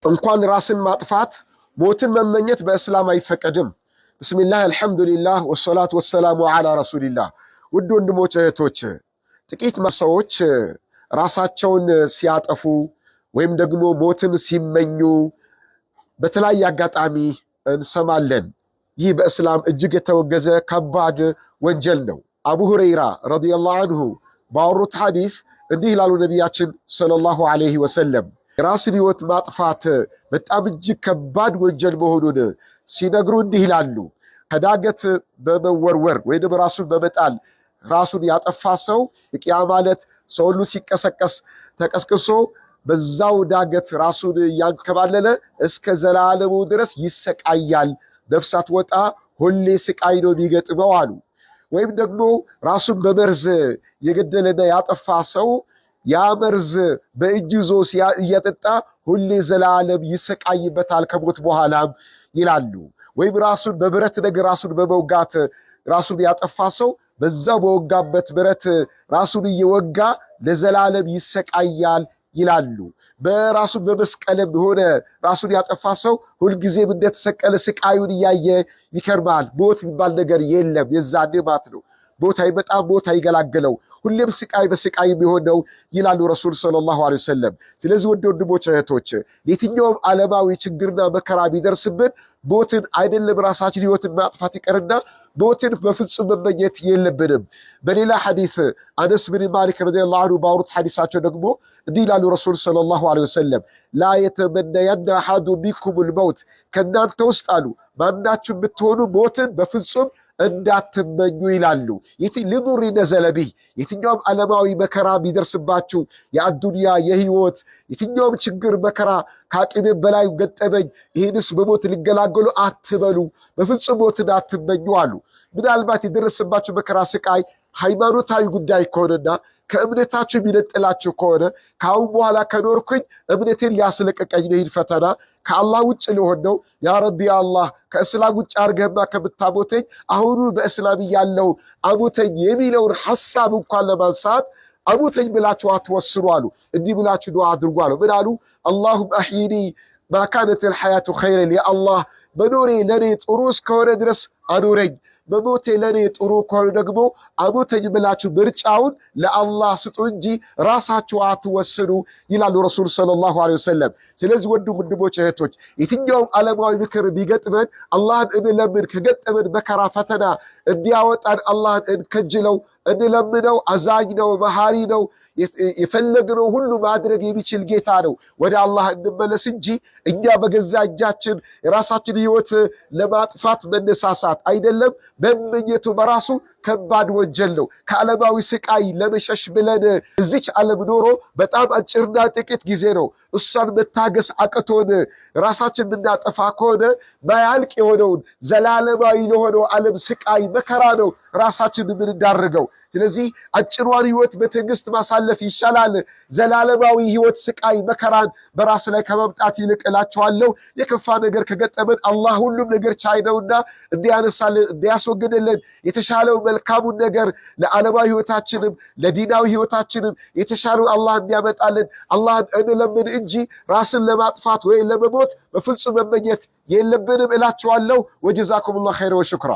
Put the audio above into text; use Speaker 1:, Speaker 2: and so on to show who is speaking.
Speaker 1: እንኳን ራስን ማጥፋት ሞትን መመኘት በእስላም አይፈቀድም። ብስሚላህ አልሐምዱሊላህ ወሰላቱ ወሰላሙ ዐላ ረሱሊላህ። ውድ ወንድሞች እህቶች፣ ጥቂት ሰዎች ራሳቸውን ሲያጠፉ ወይም ደግሞ ሞትን ሲመኙ በተለያየ አጋጣሚ እንሰማለን። ይህ በእስላም እጅግ የተወገዘ ከባድ ወንጀል ነው። አቡ ሁረይራ ረዲየላሁ ዐንሁ ባወሩት ሐዲስ እንዲህ ይላሉ ነቢያችን ሰለላሁ ዐለይሂ ወሰለም፣ የራስን ሕይወት ማጥፋት በጣም እጅግ ከባድ ወንጀል መሆኑን ሲነግሩ እንዲህ ይላሉ፣ ከዳገት በመወርወር ወይም ራሱን በመጣል ራሱን ያጠፋ ሰው የቂያማ ዕለት ሰው ሁሉ ሲቀሰቀስ ተቀስቅሶ በዛው ዳገት ራሱን እያንከባለለ እስከ ዘላለሙ ድረስ ይሰቃያል። ነፍሳት ወጣ ሁሌ ስቃይ ነው የሚገጥመው አሉ። ወይም ደግሞ ራሱን በመርዝ የገደለና ያጠፋ ሰው ያ መርዝ በእጁ ይዞ እየጠጣ ሁሌ ዘላለም ይሰቃይበታል ከሞት በኋላም ይላሉ። ወይም ራሱን በብረት ነገር ራሱን በመውጋት ራሱን ያጠፋ ሰው በዛው በወጋበት ብረት ራሱን እየወጋ ለዘላለም ይሰቃያል ይላሉ። በራሱን በመስቀልም ሆነ ራሱን ያጠፋ ሰው ሁልጊዜም እንደተሰቀለ ስቃዩን እያየ ይከርማል። ሞት የሚባል ነገር የለም የዛኔ ማለት ነው። ሞት አይመጣም፣ ሞት አይገላገለው፣ ሁሌም ስቃይ በስቃይ የሚሆነው ይላሉ ረሱል ሰለላሁ ዐለይሂ ወሰለም። ስለዚህ ወደ ወንድሞች እህቶች፣ የትኛውም ዓለማዊ ችግርና መከራ ቢደርስብን ሞትን አይደለም ራሳችን ሕይወትን ማጥፋት ይቀርና ሞትን በፍጹም መመኘት የለብንም። በሌላ ሐዲስ አነስ ብን ማሊክ ረዲየላሁ ዐንሁ ባወሩት ሐዲሳቸው ደግሞ እንዲህ ይላሉ ረሱል ሰለላሁ ዐለይሂ ወሰለም፣ ላ የተመነየነ አሐዱ ሚንኩሙል መውት፣ ከእናንተ ውስጥ አሉ ማናችሁ ብትሆኑ ሞትን በፍጹም እንዳትመኙ ይላሉ። ሊዱሪ ነዘለ ቢህ፣ የትኛውም ዓለማዊ መከራ ቢደርስባችሁ የአዱንያ የህይወት የትኛውም ችግር መከራ ከአቅሜ በላይ ገጠመኝ ይህንስ በሞት ሊገላገሉ አትበሉ፣ በፍጹም ሞትን አትመኙ አሉ። ምናልባት የደረሰባችሁ መከራ ስቃይ ሃይማኖታዊ ጉዳይ ከሆነና ከእምነታችሁ የሚነጥላችሁ ከሆነ ከአሁን በኋላ ከኖርኩኝ እምነቴን ሊያስለቀቀኝ ነው ይህን ፈተና ከአላህ ውጭ ሊሆን ነው፣ ያ ረቢ አላህ ከእስላም ውጭ አርገህማ ከምታሞተኝ አሁኑ በእስላም ያለው አሞተኝ የሚለውን ሐሳብ እንኳን ለማንሳት አሞተኝ ብላችሁ አትወስኑ አሉ። እንዲህ ብላችሁ ዱዓ አድርጉ አሉ። ምን አሉ? አላሁም አሕይኒ ማ ካነት ልሐያቱ ኸይረን፣ ያ አላህ መኖሬ ለእኔ ጥሩ እስከሆነ ድረስ አኖረኝ፣ መሞቴ ለእኔ ጥሩ ከሆነ ደግሞ አሞተኝ ብላችሁ ምርጫውን ለአላህ ስጡ እንጂ ራሳችሁ አትወስኑ ይላሉ ረሱል ሰለላሁ ዐለይሂ ወሰለም። ስለዚህ ወንድሞች እህቶች፣ የትኛውም ዓለማዊ ምክር ቢገጥመን አላህን እንለምን፣ ከገጠመን መከራ ፈተና እንዲያወጣን አላህን እንከጅለው፣ እንለምነው። አዛኝ ነው፣ መሐሪ ነው፣ የፈለግነው ሁሉ ማድረግ የሚችል ጌታ ነው። ወደ አላህ እንመለስ እንጂ እኛ በገዛ እጃችን የራሳችን ሕይወት ለማጥፋት መነሳሳት አይደለም። መመኘቱ በራሱ ከባድ ወንጀል ነው። ከዓለማዊ ስቃይ ለመሸሽ ብለን እዚች ዓለም ኖሮ በጣም አጭርና ጥቂት ጊዜ ነው። እሷን መታገስ አቅቶን ራሳችን የምናጠፋ ከሆነ ማያልቅ የሆነውን ዘላለማዊ ለሆነው ዓለም ስቃይ መከራ ነው ራሳችን የምንዳርገው። ስለዚህ አጭሯን ሕይወት በትዕግስት ማሳለፍ ይሻላል ዘላለማዊ ሕይወት ስቃይ መከራን በራስ ላይ ከመምጣት ይልቅ እላችኋለሁ። የከፋ ነገር ከገጠመን አላህ ሁሉም ነገር ቻይ ነውና እንዲያነሳልን እንዲያስወግድልን የተሻለው መልካሙን ነገር ለዓለማዊ ሕይወታችንም ለዲናዊ ሕይወታችንም የተሻለው አላህ እንዲያመጣልን አላህን እንለምን እንጂ ራስን ለማጥፋት ወይ ለመሞት በፍጹም መመኘት የለብንም እላችኋለሁ። ወጀዛኩሙላህ ኸይረ ወሽክራ።